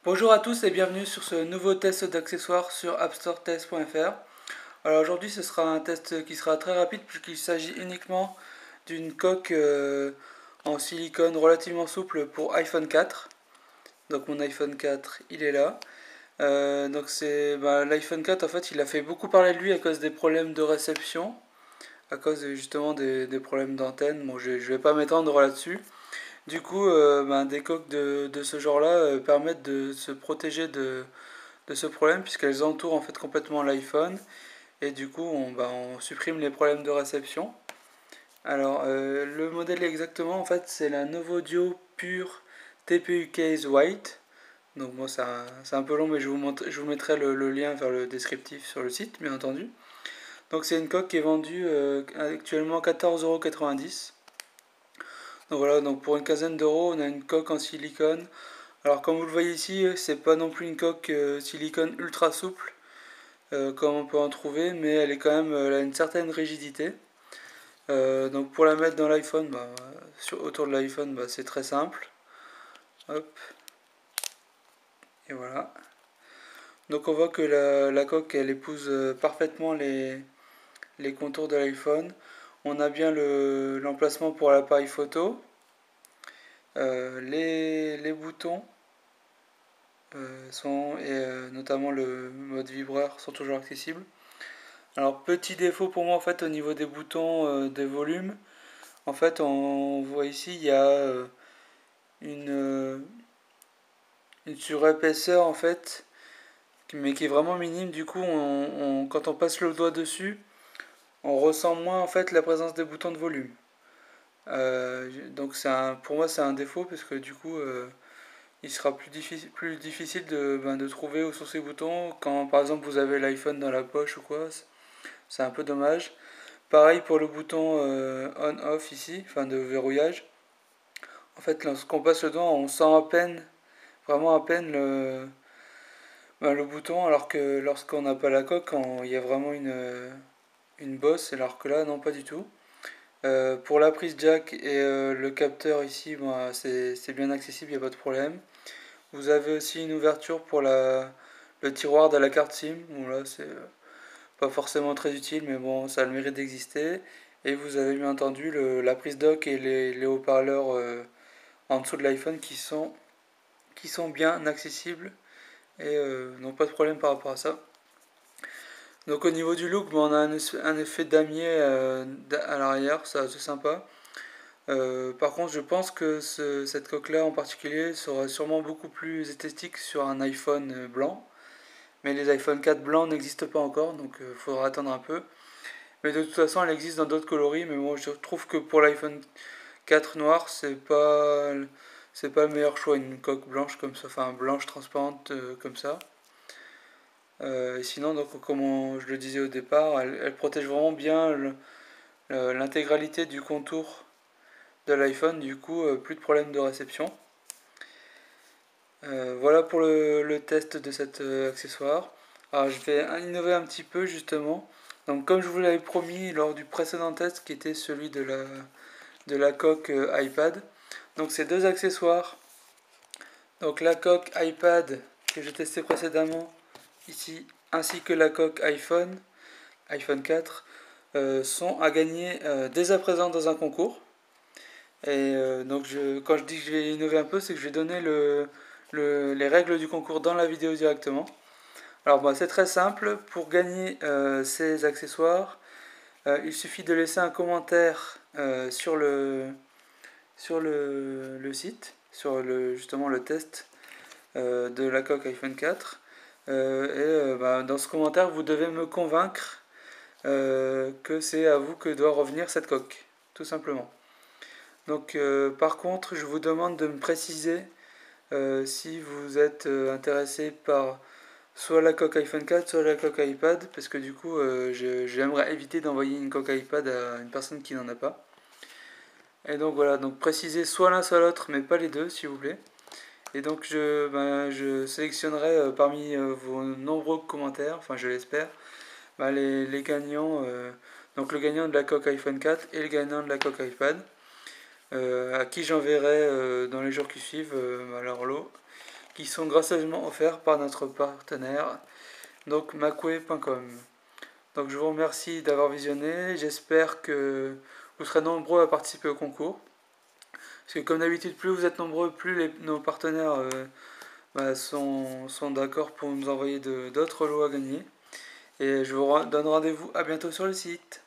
Bonjour à tous et bienvenue sur ce nouveau test d'accessoires sur appstoretest.fr. Alors aujourd'hui ce sera un test qui sera très rapide puisqu'il s'agit uniquement d'une coque en silicone relativement souple pour iPhone 4. Donc mon iPhone 4 il est là. Donc c'est l'iPhone 4 en fait il a fait beaucoup parler de lui à cause des problèmes de réception, à cause justement des problèmes d'antenne. Bon je vais pas m'étendre là-dessus. Du coup, des coques de ce genre-là permettent de se protéger de ce problème puisqu'elles entourent en fait complètement l'iPhone et du coup on supprime les problèmes de réception. Alors le modèle exactement en fait c'est la Novodio Pure TPU Case White. Donc bon c'est un peu long mais je vous mettrai le lien vers le descriptif sur le site bien entendu. Donc c'est une coque qui est vendue actuellement 14,90 €. Donc voilà, donc pour une quinzaine d'euros, on a une coque en silicone. Alors comme vous le voyez ici, c'est pas non plus une coque silicone ultra souple comme on peut en trouver, mais elle est quand même, elle a une certaine rigidité. Donc pour la mettre dans l'iPhone, autour de l'iPhone, c'est très simple. Hop, et voilà. Donc on voit que la coque elle épouse parfaitement les contours de l'iPhone. On a bien l'emplacement pour l'appareil photo. Les boutons notamment le mode vibreur sont toujours accessibles. Alors petit défaut pour moi en fait au niveau des boutons des volumes, en fait on voit ici il y a une, une surépaisseur en fait, mais qui est vraiment minime. Du coup quand on passe le doigt dessus, on ressent moins en fait la présence des boutons de volume. Donc pour moi c'est un défaut parce que du coup il sera plus difficile de trouver où sont ces boutons quand par exemple vous avez l'iPhone dans la poche ou quoi. C'est un peu dommage. Pareil pour le bouton on-off ici, enfin de verrouillage. En fait, lorsqu'on passe le doigt, on sent à peine, vraiment à peine le bouton, alors que lorsqu'on n'a pas la coque, il y a vraiment une bosse, alors que là, non, pas du tout. Pour la prise jack et le capteur ici, c'est bien accessible, il n'y a pas de problème. Vous avez aussi une ouverture pour le tiroir de la carte SIM. Bon, là, c'est pas forcément très utile, mais bon, ça a le mérite d'exister. Et vous avez bien entendu la prise dock et les haut-parleurs en dessous de l'iPhone qui sont bien accessibles et n'ont pas de problème par rapport à ça. Donc au niveau du look, on a un effet damier à l'arrière, c'est sympa. Par contre, je pense que cette coque-là en particulier sera sûrement beaucoup plus esthétique sur un iPhone blanc. Mais les iPhone 4 blancs n'existent pas encore, donc il faudra attendre un peu. Mais de toute façon, elle existe dans d'autres coloris, mais moi je trouve que pour l'iPhone 4 noir, c'est pas le meilleur choix, une coque blanche comme ça, enfin blanche transparente comme ça. Sinon, donc, comme je le disais au départ, elle protège vraiment bien l'intégralité du contour de l'iPhone, du coup, plus de problème de réception. Voilà pour le test de cet accessoire. Alors, je vais innover un petit peu justement. Donc, comme je vous l'avais promis lors du précédent test, qui était celui de la coque iPad. Donc, ces deux accessoires. Donc, la coque iPad que j'ai testé précédemment ici, ainsi que la coque iPhone 4, sont à gagner dès à présent dans un concours. Et donc quand je dis que je vais innover un peu, c'est que je vais donner les règles du concours dans la vidéo directement. Alors c'est très simple, pour gagner ces accessoires, il suffit de laisser un commentaire sur le site, sur justement le test de la coque iPhone 4. Dans ce commentaire, vous devez me convaincre que c'est à vous que doit revenir cette coque, tout simplement. Donc par contre, je vous demande de me préciser si vous êtes intéressé par soit la coque iPhone 4, soit la coque iPad, parce que du coup, j'aimerais éviter d'envoyer une coque iPad à une personne qui n'en a pas. Et donc voilà, donc précisez soit l'un soit l'autre, mais pas les deux, s'il vous plaît. Et donc je sélectionnerai parmi vos nombreux commentaires, enfin je l'espère, les gagnants, donc le gagnant de la coque iPhone 4 et le gagnant de la coque iPad, à qui j'enverrai dans les jours qui suivent leur lot. qui sont gracieusement offerts par notre partenaire, donc macway.com. Donc je vous remercie d'avoir visionné, j'espère que vous serez nombreux à participer au concours. Parce que comme d'habitude, plus vous êtes nombreux, plus nos partenaires sont d'accord pour nous envoyer d'autres lots à gagner. Et je vous donne rendez-vous à bientôt sur le site.